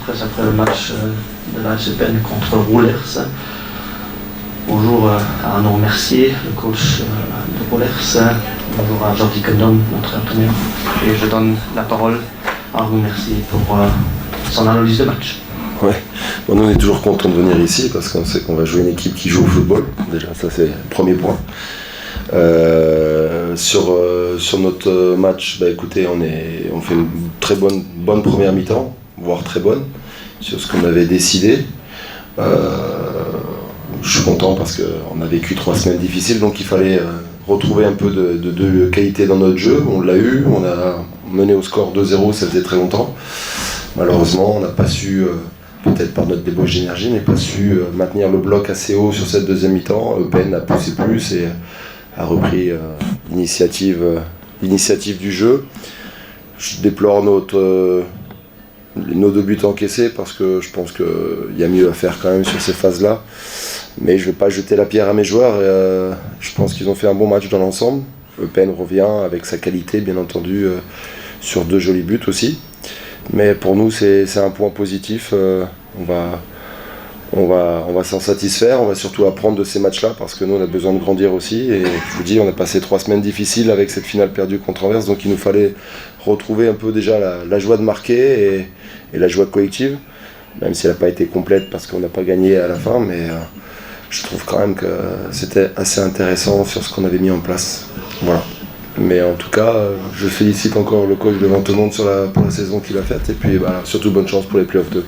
après le match de la SPN contre Roulers. Bonjour à Arnaud Mercier, le coach de Roulers. Bonjour à Jordi Condom, notre entraîneur. Et je donne la parole à Arnaud Mercier pour son analyse de match. Ouais, bon, nous on est toujours content de venir ici parce qu'on sait qu'on va jouer une équipe qui joue au football. Déjà, ça c'est le premier point. Sur notre match, écoutez, on fait une très bonne première mi-temps, voire très bonne, sur ce qu'on avait décidé. Je suis content parce qu'on a vécu 3 semaines difficiles, donc il fallait retrouver un peu de qualité dans notre jeu. On l'a eu, on a mené au score 2-0, ça faisait très longtemps. Malheureusement, on n'a pas su, peut-être par notre débauche d'énergie, mais pas su maintenir le bloc assez haut sur cette deuxième mi-temps. Eupen a poussé plus et a repris l'initiative du jeu. Je déplore nos 2 buts encaissés parce que je pense qu'il y a mieux à faire quand même sur ces phases-là. Mais je ne vais pas jeter la pierre à mes joueurs. Je pense qu'ils ont fait un bon match dans l'ensemble. Eupen revient avec sa qualité, bien entendu, sur 2 jolis buts aussi. Mais pour nous, c'est un point positif. On va s'en satisfaire. On va surtout apprendre de ces matchs-là parce que nous, on a besoin de grandir aussi. Et je vous dis, on a passé 3 semaines difficiles avec cette finale perdue contre Anvers. Donc il nous fallait retrouver un peu déjà la joie de marquer et la joie collective. Même si elle n'a pas été complète parce qu'on n'a pas gagné à la fin. Mais je trouve quand même que c'était assez intéressant sur ce qu'on avait mis en place. Voilà. Mais en tout cas, je félicite encore le coach de Ventemonde pour la saison qu'il a faite. Et puis surtout bonne chance pour les playoffs 2.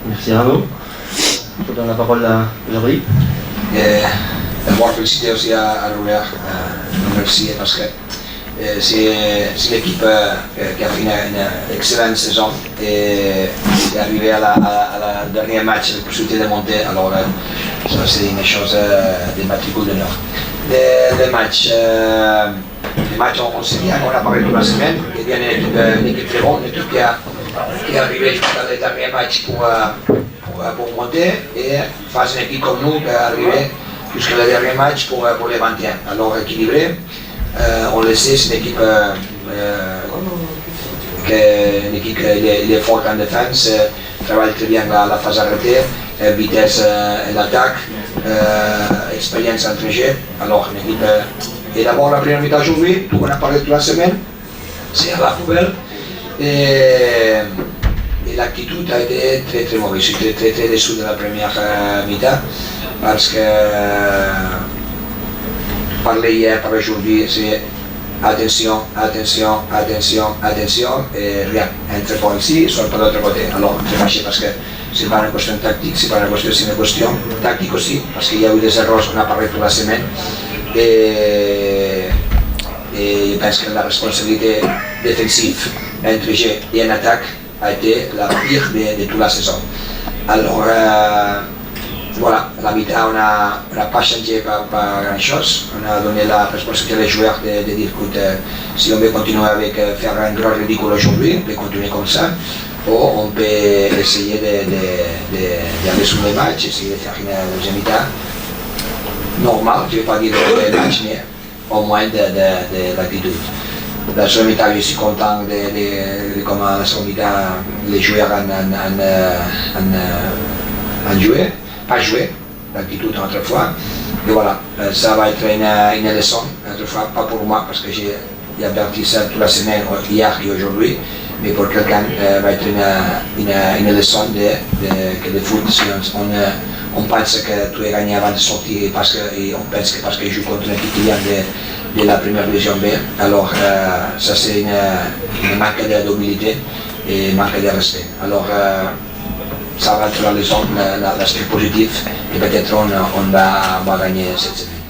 Merci Arnaud. Je donne la parole à Jordi. D'abord féliciter aussi à Robert, remercier parce que c'est l'équipe qui a fait une excellente saison et est arrivée à la dernière match avec possibilité de monter. Alors ça c'est une chose de matricule d'honneur. Les matchs, on sait bien, on a parlé toute la semaine, il y a une équipe très bonne, une équipe qui est arrivée jusqu'à les derniers matchs pour monter et face à une équipe comme nous qui est arrivée jusqu'à les derniers matchs pour les 21. Alors équilibré, on le sait, c'est une équipe qui est forte en défense, travaille très bien la phase arrêtée, vitesse et l'attaque, expérience en jeu. Alors une équipe, et d'abord la première mi-temps aujourd'hui, tout on a parlé toute la semaine, c'est à la poubelle. Et l'attitude a été très très mauvaise. Je suis très déçu de la première mi-temps parce que parler hier, parler aujourd'hui, c'est attention et rien. Entre par ici, soit par l'autre côté. Alors très fâché parce que c'est pas une question tactique, c'est une question tactique aussi parce qu'il y a eu des erreurs qu'on a parlé toute la semaine. Et je pense que la responsabilité défensive entre jeu et en attaque a été la pire de toute la saison. Alors voilà, la mi-temps on n'a pas changé pas grand chose. On a donné la responsabilité aux joueurs de dire que si on veut continuer avec faire un grand ridicule aujourd'hui, on peut continuer comme ça. Ou on peut essayer d'aller sur les matchs, essayer de faire une deuxième mi-temps normale, je ne vais pas dire de match, mais au moins de l'attitude. La seconde mi-temps, je suis content de comment la seconde mi-temps les joueurs ont joué, pas joué, l'attitude autrefois. Et voilà, ça va être une leçon, autrefois, pas pour moi, parce que j'ai averti ça toute la semaine, hier et aujourd'hui, mais pour quelqu'un, va être une leçon que le foot, si on pense que tu es gagné avant de sortir et on pense que parce qu'il joue contre une équipe qui vient de la première division B, alors ça c'est une manque d'humilité et manque de respect. Alors ça va être la leçon, l'aspect positif et peut-être on va gagner cette semaine.